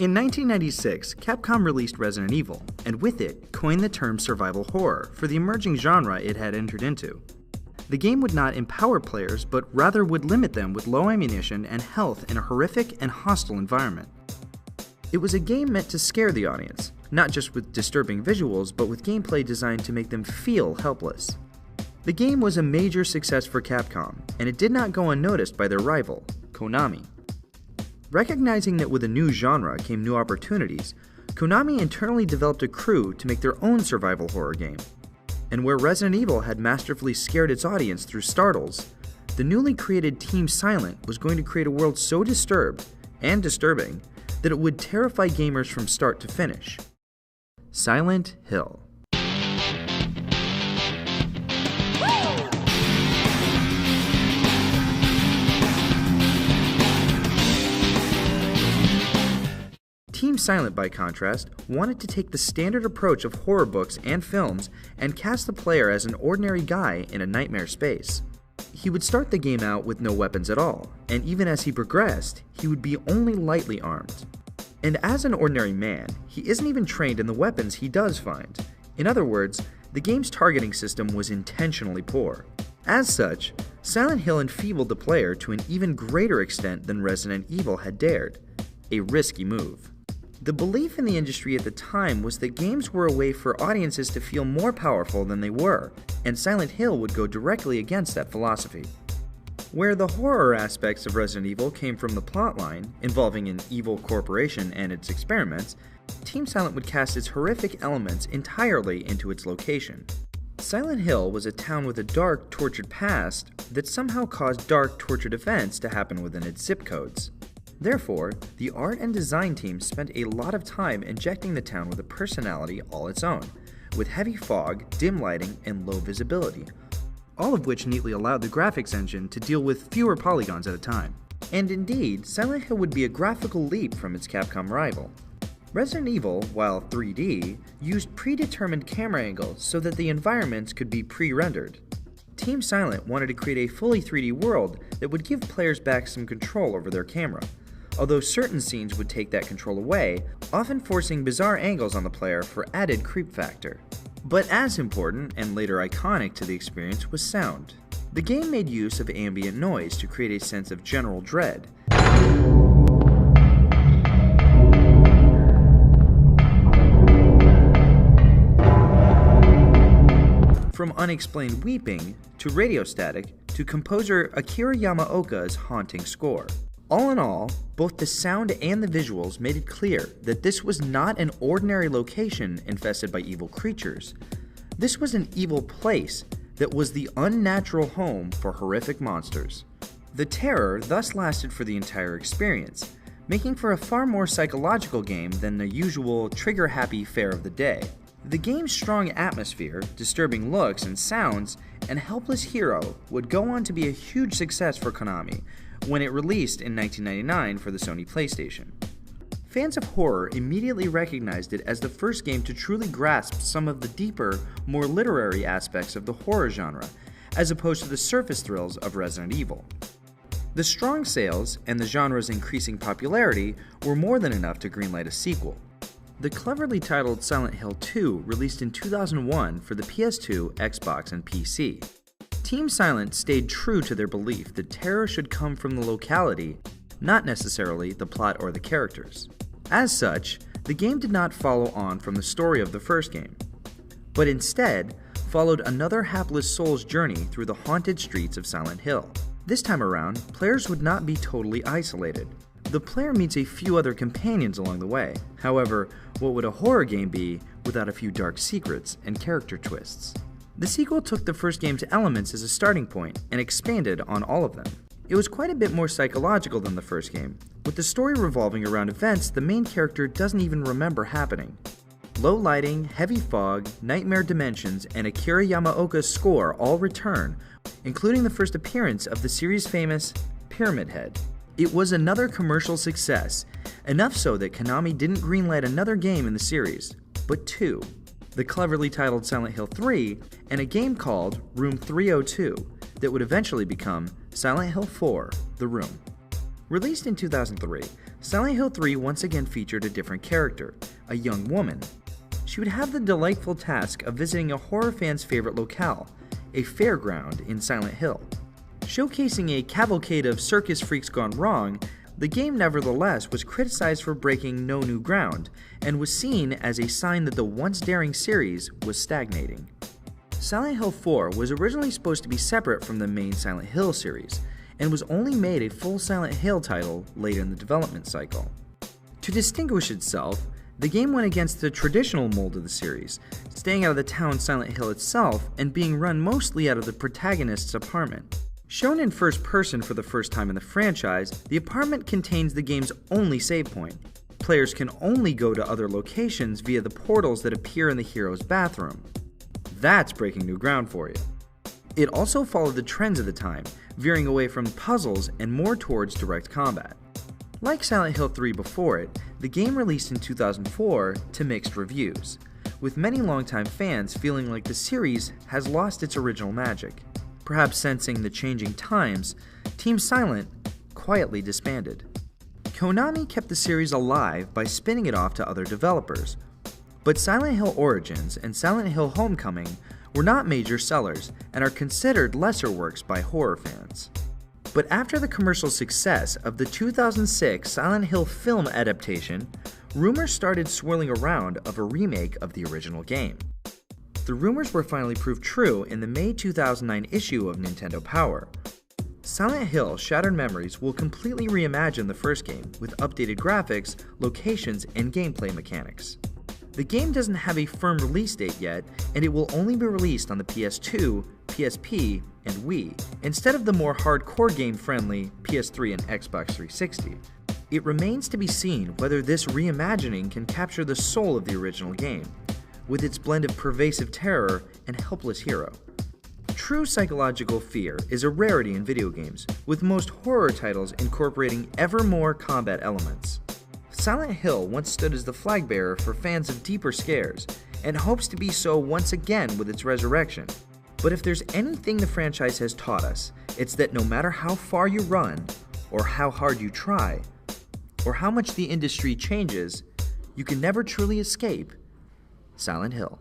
In 1996, Capcom released Resident Evil, and with it, coined the term survival horror for the emerging genre it had entered into. The game would not empower players, but rather would limit them with low ammunition and health in a horrific and hostile environment. It was a game meant to scare the audience, not just with disturbing visuals, but with gameplay designed to make them feel helpless. The game was a major success for Capcom, and it did not go unnoticed by their rival, Konami. Recognizing that with a new genre came new opportunities, Konami internally developed a crew to make their own survival horror game. And where Resident Evil had masterfully scared its audience through startles, the newly created Team Silent was going to create a world so disturbed and disturbing that it would terrify gamers from start to finish. Silent Hill. Team Silent, by contrast, wanted to take the standard approach of horror books and films and cast the player as an ordinary guy in a nightmare space. He would start the game out with no weapons at all, and even as he progressed, he would be only lightly armed. And as an ordinary man, he isn't even trained in the weapons he does find. In other words, the game's targeting system was intentionally poor. As such, Silent Hill enfeebled the player to an even greater extent than Resident Evil had dared. A risky move. The belief in the industry at the time was that games were a way for audiences to feel more powerful than they were, and Silent Hill would go directly against that philosophy. Where the horror aspects of Resident Evil came from the plotline, involving an evil corporation and its experiments, Team Silent would cast its horrific elements entirely into its location. Silent Hill was a town with a dark, tortured past that somehow caused dark, tortured events to happen within its zip codes. Therefore, the art and design team spent a lot of time injecting the town with a personality all its own, with heavy fog, dim lighting, and low visibility, all of which neatly allowed the graphics engine to deal with fewer polygons at a time. And indeed, Silent Hill would be a graphical leap from its Capcom rival. Resident Evil, while 3D, used predetermined camera angles so that the environments could be pre-rendered. Team Silent wanted to create a fully 3D world that would give players back some control over their camera, although certain scenes would take that control away, often forcing bizarre angles on the player for added creep factor. But as important, and later iconic to the experience, was sound. The game made use of ambient noise to create a sense of general dread. From unexplained weeping, to radio static, to composer Akira Yamaoka's haunting score. All in all, both the sound and the visuals made it clear that this was not an ordinary location infested by evil creatures. This was an evil place that was the unnatural home for horrific monsters. The terror thus lasted for the entire experience, making for a far more psychological game than the usual trigger-happy fare of the day. The game's strong atmosphere, disturbing looks and sounds, and helpless hero would go on to be a huge success for Konami when it released in 1999 for the Sony PlayStation. Fans of horror immediately recognized it as the first game to truly grasp some of the deeper, more literary aspects of the horror genre, as opposed to the surface thrills of Resident Evil. The strong sales and the genre's increasing popularity were more than enough to greenlight a sequel. The cleverly titled Silent Hill 2 released in 2001 for the PS2, Xbox, and PC. Team Silent stayed true to their belief that terror should come from the locality, not necessarily the plot or the characters. As such, the game did not follow on from the story of the first game, but instead followed another hapless soul's journey through the haunted streets of Silent Hill. This time around, players would not be totally isolated. The player meets a few other companions along the way. However, what would a horror game be without a few dark secrets and character twists? The sequel took the first game's elements as a starting point and expanded on all of them. It was quite a bit more psychological than the first game, with the story revolving around events the main character doesn't even remember happening. Low lighting, heavy fog, nightmare dimensions, and Akira Yamaoka's score all return, including the first appearance of the series' famous Pyramid Head. It was another commercial success, enough so that Konami didn't greenlight another game in the series, but two. The cleverly titled Silent Hill 3, and a game called Room 302 that would eventually become Silent Hill 4: The Room. Released in 2003, Silent Hill 3 once again featured a different character, a young woman. She would have the delightful task of visiting a horror fan's favorite locale, a fairground in Silent Hill. Showcasing a cavalcade of circus freaks gone wrong, the game nevertheless was criticized for breaking no new ground, and was seen as a sign that the once daring series was stagnating. Silent Hill 4 was originally supposed to be separate from the main Silent Hill series, and was only made a full Silent Hill title later in the development cycle. To distinguish itself, the game went against the traditional mold of the series, staying out of the town Silent Hill itself and being run mostly out of the protagonist's apartment. Shown in first person for the first time in the franchise, the apartment contains the game's only save point. Players can only go to other locations via the portals that appear in the hero's bathroom. That's breaking new ground for you. It also followed the trends of the time, veering away from puzzles and more towards direct combat. Like Silent Hill 3 before it, the game released in 2004 to mixed reviews, with many longtime fans feeling like the series has lost its original magic. Perhaps sensing the changing times, Team Silent quietly disbanded. Konami kept the series alive by spinning it off to other developers, but Silent Hill Origins and Silent Hill Homecoming were not major sellers and are considered lesser works by horror fans. But after the commercial success of the 2006 Silent Hill film adaptation, rumors started swirling around of a remake of the original game. The rumors were finally proved true in the May 2009 issue of Nintendo Power. Silent Hill Shattered Memories will completely reimagine the first game with updated graphics, locations, and gameplay mechanics. The game doesn't have a firm release date yet, and it will only be released on the PS2, PSP, and Wii, instead of the more hardcore game-friendly PS3 and Xbox 360. It remains to be seen whether this reimagining can capture the soul of the original game, with its blend of pervasive terror and helpless hero. True psychological fear is a rarity in video games, with most horror titles incorporating ever more combat elements. Silent Hill once stood as the flag bearer for fans of deeper scares, and hopes to be so once again with its resurrection. But if there's anything the franchise has taught us, it's that no matter how far you run, or how hard you try, or how much the industry changes, you can never truly escape Silent Hill.